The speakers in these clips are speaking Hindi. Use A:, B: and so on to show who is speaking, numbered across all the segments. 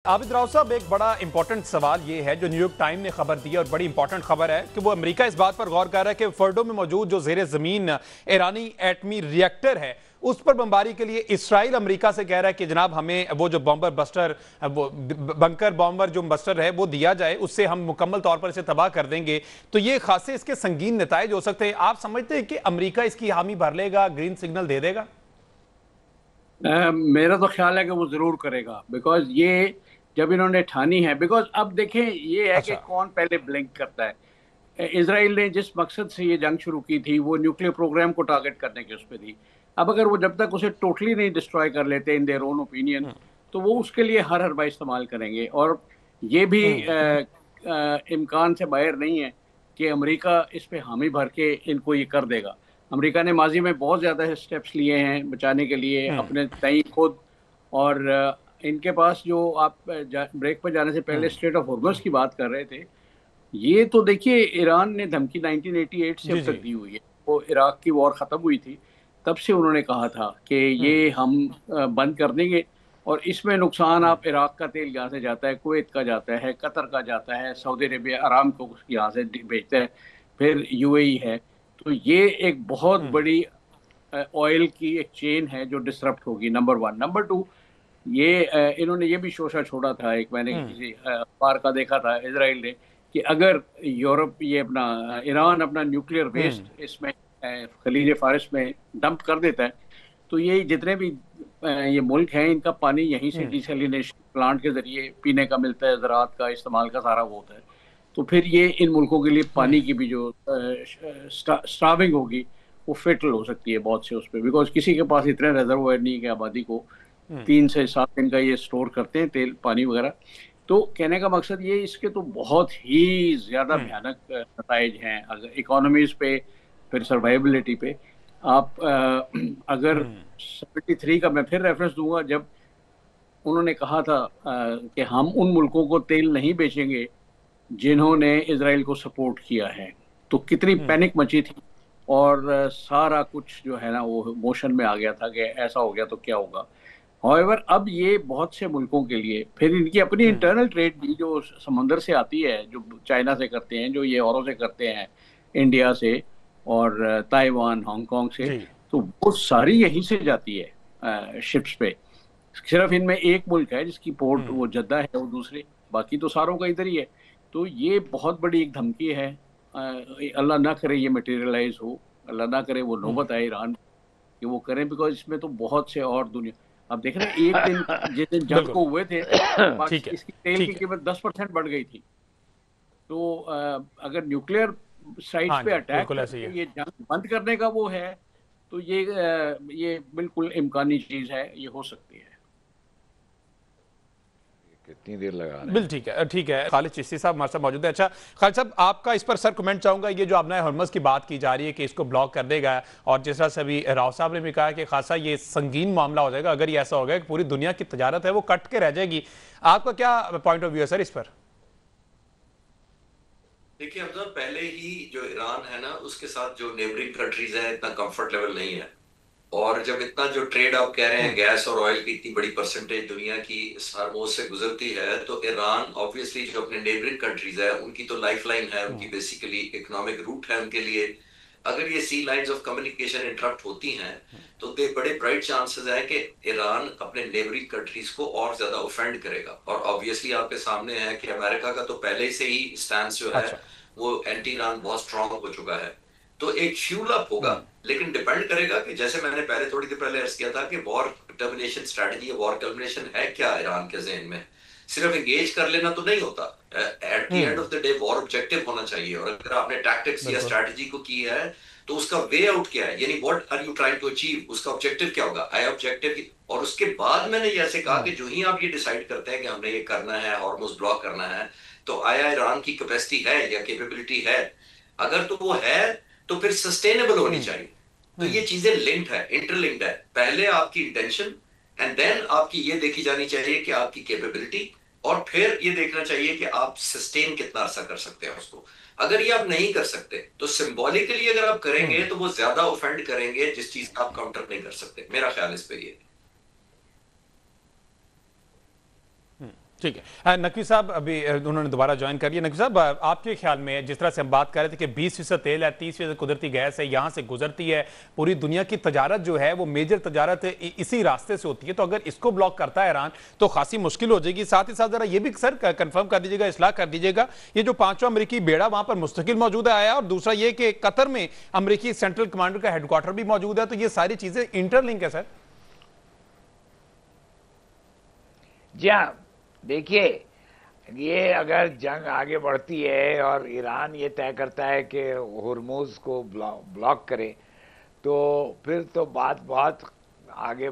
A: आबिद राव साहब, एक बड़ा इंपॉर्टेंट सवाल ये है जो न्यूयॉर्क टाइम ने खबर दी है और बड़ी इंपॉर्टेंट खबर है कि वो अमेरिका इस बात पर गौर कर रहा है कि फर्डो में मौजूद जो जेर जमीन ईरानी एटमी रिएक्टर है उस पर बमबारी के लिए इसराइल अमेरिका से कह रहा है कि जनाब हमें वो जो बॉम्बर बस्टर, वो बंकर बॉम्बर जो बस्टर है वो दिया जाए, उससे हम मुकम्मल तौर पर इसे तबाह कर देंगे। तो ये खासे इसके संगीन नताइज हो सकते हैं। आप समझते हैं कि अमेरिका इसकी हामी भर लेगा, ग्रीन सिग्नल दे देगा?
B: मेरा तो ख्याल है कि वो जरूर करेगा, बिकॉज ये जब इन्होंने ठानी है, बिकॉज अब देखें ये है कि
A: अच्छा।
B: कौन पहले ब्लिंक करता है। इसराइल ने जिस मकसद से ये जंग शुरू की थी वो न्यूक्लियर प्रोग्राम को टारगेट करने की उस पर थी। अब अगर वो जब तक उसे टोटली नहीं डिस्ट्रॉय कर लेते इन देयर ओन ओपिनियन, तो वो उसके लिए हर हरबा इस्तेमाल करेंगे। और ये भी इम्कान से बाहर नहीं है कि अमेरिका इस पे हामी भर के इनको ये कर देगा। अमेरिका ने माजी में बहुत ज़्यादा स्टेप्स लिए हैं बचाने के लिए अपने तय खुद। और इनके पास जो आप ब्रेक पर जाने से पहले स्ट्रेट ऑफ हॉर्मज़ की बात कर रहे थे, ये तो देखिए ईरान ने धमकी 1988 से
A: जी
B: अब
A: जी।
B: तक दी हुई है। वो इराक की वॉर ख़त्म हुई थी, तब से उन्होंने कहा था कि ये हम बंद कर देंगे। और इसमें नुकसान, आप इराक का तेल यहाँ से जाता है, कुवैत का जाता है, कतर का जाता है, सऊदी अरेबिया आराम को यहाँ से भेजता है, फिर यूएई है। तो ये एक बहुत बड़ी ऑयल की एक चेन है जो डिसरप्ट होगी, नंबर वन। नंबर टू, ये इन्होंने ये भी शोषा छोड़ा था, एक मैंने किसी अखबार का देखा था, इसराइल ने, कि अगर यूरोप ये अपना ईरान अपना न्यूक्लियर वेस्ट इसमें खलीज फारिस में डंप कर देता है, तो ये जितने भी ये मुल्क हैं इनका पानी यहीं से डिसैलिनेशन प्लांट के जरिए पीने का मिलता है, ज़राअत का इस्तेमाल का सारा वो होता है। तो फिर ये इन मुल्कों के लिए पानी की भी जो स्टाविंग होगी वो फेटल हो सकती है बहुत से उस पर, बिकॉज किसी के पास इतने रिजर्वायर नहीं है कि आबादी को 3 से 7 दिन का ये स्टोर करते हैं तेल पानी वगैरह। तो कहने का मकसद ये, इसके तो बहुत ही ज्यादा भयानक नताइज हैं अगर इकोनॉमीज पे, फिर सर्वाइबिलिटी पे। आप अगर 73 का मैं फिर रेफरेंस दूंगा, जब उन्होंने कहा था कि हम उन मुल्कों को तेल नहीं बेचेंगे जिन्होंने इसराइल को सपोर्ट किया है, तो कितनी पैनिक मची थी। और सारा कुछ जो है ना वो मोशन में आ गया था कि ऐसा हो गया तो क्या होगा। हाउएवर अब ये बहुत से मुल्कों के लिए, फिर इनकी अपनी इंटरनल ट्रेड भी जो समंदर से आती है, जो चाइना से करते हैं, जो ये औरों से करते हैं, इंडिया से और ताइवान हांगकांग से,
A: जी।
B: तो वो सारी यहीं से जाती है शिप्स पे। सिर्फ इनमें एक मुल्क है जिसकी पोर्ट वो जद्दा है, वो दूसरे, बाकी तो सारों का इधर ही है। तो ये बहुत बड़ी एक धमकी है। अल्लाह ना करे ये मटेरियलाइज हो, अल्लाह ना करे वो नौबत आए ईरान कि वो करें, बिकॉज इसमें तो बहुत से और दुनिया, अब देख रहे हैं एक दिन जिस दिन जंग
A: बिल्कुल।
B: को हुए थे,
A: ठीक है।
B: इसकी तेल की
A: ठीक है।
B: कीमत 10% बढ़ गई थी। तो अगर न्यूक्लियर साइट्स
A: हाँ
B: पे
A: जी,
B: अटैक
A: बिल्कुल ऐसे ही
B: करके
A: है।
B: ये जंग बंद करने का वो है, तो ये बिल्कुल इम्कानी चीज है, ये हो सकती है।
C: कितनी देर लगा रहे
A: बिल
C: हैं।
A: ठीक है, ठीक है। खालिद चिश्ती साहब हमारे साथ मौजूद है। अच्छा खालिद साहब, आपका इस पर सर कमेंट चाहूंगा। ये जो आपने हरमज की बात की जा रही है कि इसको ब्लॉक कर देगा, और जिस तरह से अभी राव साहब ने भी कहा कि खासा ये संगीन मामला हो जाएगा अगर ये ऐसा हो गया कि पूरी दुनिया की तजारत है वो कट के रह जाएगी। आपका क्या पॉइंट ऑफ व्यू है सर इस पर?
D: देखिए अफजल, पहले ही जो ईरान है ना उसके साथ जो नेबरिंग कंट्रीज है इतना कंफर्ट लेवल नहीं है। और जब इतना जो ट्रेड आप कह रहे हैं गैस और ऑयल की इतनी बड़ी परसेंटेज दुनिया की इस हार्मोज से गुजरती है, तो ईरान ऑब्वियसली जो अपने नेबरिंग कंट्रीज है उनकी तो लाइफलाइन है, उनकी बेसिकली इकोनॉमिक रूट है उनके लिए। अगर ये सी लाइंस ऑफ कम्युनिकेशन इंटरप्ट होती हैं तो दे बड़े ब्राइट चांसेस है कि ईरान अपने नेबरिंग कंट्रीज को और ज्यादा ऑफेंड करेगा। और ऑब्वियसली आपके सामने है कि अमेरिका का तो पहले से ही स्टैंस जो है
A: अच्छा।
D: वो एंटी ईरान बहुत स्ट्रांग हो चुका है। तो एक फ्यूल अप होगा, लेकिन डिपेंड करेगा कि जैसे मैंने पहले थोड़ी देर पहले अर्ज किया था कि war termination strategy, war termination है क्या ईरान के जहन में। सिर्फ एंगेज कर लेना तो नहीं होता, at the end of the day war objective होना चाहिए। और अगर आपने टैक्टिक्स या
A: बिल्कुल।
D: स्ट्रैटेजी को की है तो उसका वे आउट क्या है, यानी what are you trying to achieve, उसका ऑब्जेक्टिव क्या होगा, आई ऑब्जेक्टिव। और उसके बाद मैंने ये ऐसे कहा कि जो ही आप ये डिसाइड करते हैं कि हमने ये करना है, हॉर्मुज ब्लॉक करना है, तो आया ईरान की कैपेसिटी है या कैपेबिलिटी है। अगर तो वो है तो फिर सस्टेनेबल होनी चाहिए। तो ये चीजें लिंक्ड है, इंटरलिंक्ड है। पहले आपकी इंटेंशन एंड देन आपकी ये देखी जानी चाहिए कि आपकी कैपेबिलिटी, और फिर ये देखना चाहिए कि आप सस्टेन कितना अर्सा कर सकते हैं उसको। अगर ये आप नहीं कर सकते तो सिंबॉलिकली अगर आप करेंगे तो वो ज्यादा ऑफेंड करेंगे जिस चीज का आप काउंटर नहीं कर सकते। मेरा ख्याल इस पे ये।
A: ठीक है। नकवी साहब अभी उन्होंने दोबारा ज्वाइन कर लिया। नकवी साहब, आपके ख्याल में जिस तरह से हम बात कर रहे थे कि 20% तेल है, 30% कुदरती गैस है, यहाँ से गुजरती है, पूरी दुनिया की तजारत जो है वो मेजर तजारत इसी रास्ते से होती है, तो अगर इसको ब्लॉक करता है ईरान तो खासी मुश्किल हो जाएगी। साथ ही साथ जरा ये भी सर कंफर्म कर दीजिएगा, इस्लाह कर दीजिएगा, ये जो 5वां अमरीकी बेड़ा वहां पर मुस्तकिल मौजूद है, और दूसरा ये कि कतर में अमरीकी सेंट्रल कमांडर का हेडक्वार्टर भी मौजूद है, तो ये सारी चीजें इंटरलिंक है सर।
C: जी हाँ, देखिए, ये अगर जंग आगे बढ़ती है और ईरान ये तय करता है कि हुर्मुज को ब्लॉक करे, तो फिर तो बात बहुत आगे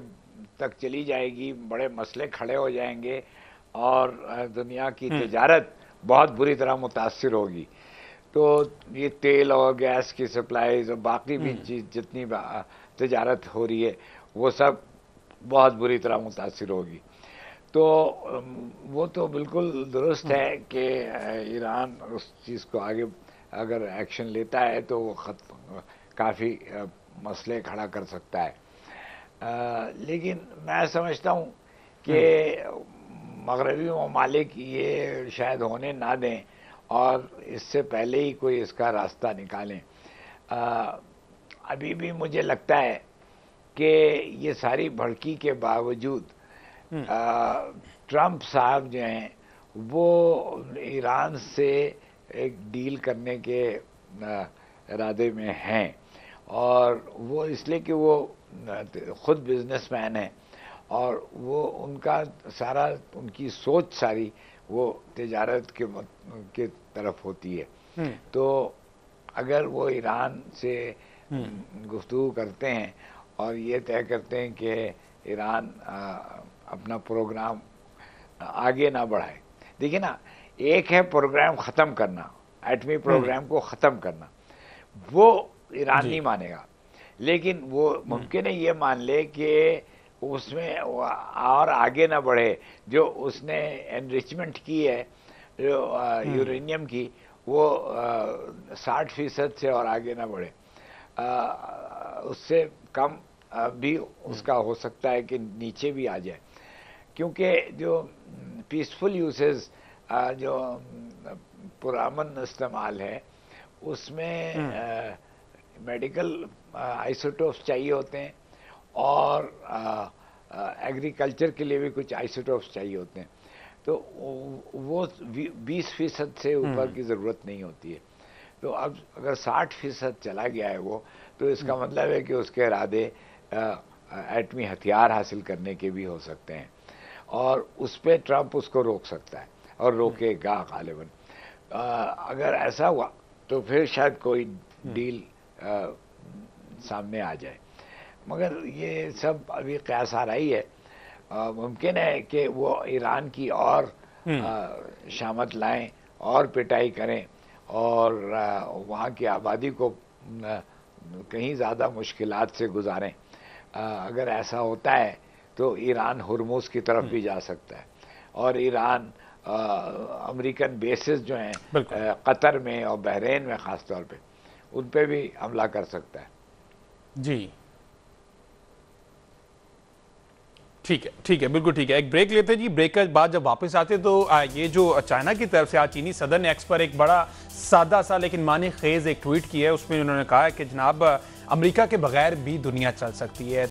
C: तक चली जाएगी, बड़े मसले खड़े हो जाएंगे और दुनिया की तिजारत बहुत बुरी तरह मुतासिर होगी। तो ये तेल और गैस की सप्लाईज और बाकी भी चीज़ जितनी तिजारत हो रही है वो सब बहुत बुरी तरह मुतासिर होगी। तो वो तो बिल्कुल दुरुस्त है कि ईरान उस चीज़ को आगे अगर एक्शन लेता है तो वो काफ़ी मसले खड़ा कर सकता है। लेकिन मैं समझता हूँ कि मगरबी ममालिक ये शायद होने ना दें और इससे पहले ही कोई इसका रास्ता निकालें। अभी भी मुझे लगता है कि ये सारी भड़की के बावजूद ट्रंप साहब जो हैं वो ईरान से एक डील करने के इरादे में हैं, और वो इसलिए कि वो खुद बिजनेसमैन हैं और वो उनकी सोच सारी वो तिजारत के तरफ होती है। तो अगर वो ईरान से गुफ्तगू करते हैं और ये तय करते हैं कि ईरान अपना प्रोग्राम आगे ना बढ़ाए। देखिए ना, एक है प्रोग्राम ख़त्म करना, एटमी प्रोग्राम को ख़त्म करना, वो ईरान नहीं मानेगा, लेकिन वो मुमकिन है ये मान ले कि उसमें और आगे ना बढ़े। जो उसने एनरिचमेंट की है जो यूरेनियम की, वो 60% से और आगे ना बढ़े, उससे कम भी उसका हो सकता है कि नीचे भी आ जाए, क्योंकि जो पीसफुल यूसेस जो पुरामन इस्तेमाल है उसमें मेडिकल आइसोटोप्स चाहिए होते हैं और एग्रीकल्चर के लिए भी कुछ आइसोटोप्स चाहिए होते हैं, तो वो 20% से ऊपर की ज़रूरत नहीं होती है। तो अब अगर 60% चला गया है वो, तो इसका मतलब है कि उसके इरादे एटमी हथियार हासिल करने के भी हो सकते हैं, और उस पर ट्रंप उसको रोक सकता है और रोकेगा गालिबन। अगर ऐसा हुआ तो फिर शायद कोई डील सामने आ जाए, मगर ये सब अभी क़यास आ रही है। मुमकिन है कि वो ईरान की और शामत लाएं और पिटाई करें और वहाँ की आबादी को कहीं ज़्यादा मुश्किलात से गुजारें। अगर ऐसा होता है तो ईरान हुर्मुज की तरफ भी जा सकता है, और ईरान अमेरिकन बेसेस जो हैं कतर में और बहरीन में ख़ास तौर पे, उन पे भी हमला कर सकता है।
A: जी ठीक है, बिल्कुल ठीक है। एक ब्रेक लेते हैं जी। ब्रेक के बाद जब वापस आते तो ये जो चाइना की तरफ से आज चीनी सदर ने एक्स पर एक बड़ा सादा सा लेकिन मानी खेज एक ट्वीट किया है। उसमें उन्होंने कहा है कि जनाब अमेरिका के बगैर भी दुनिया चल सकती है।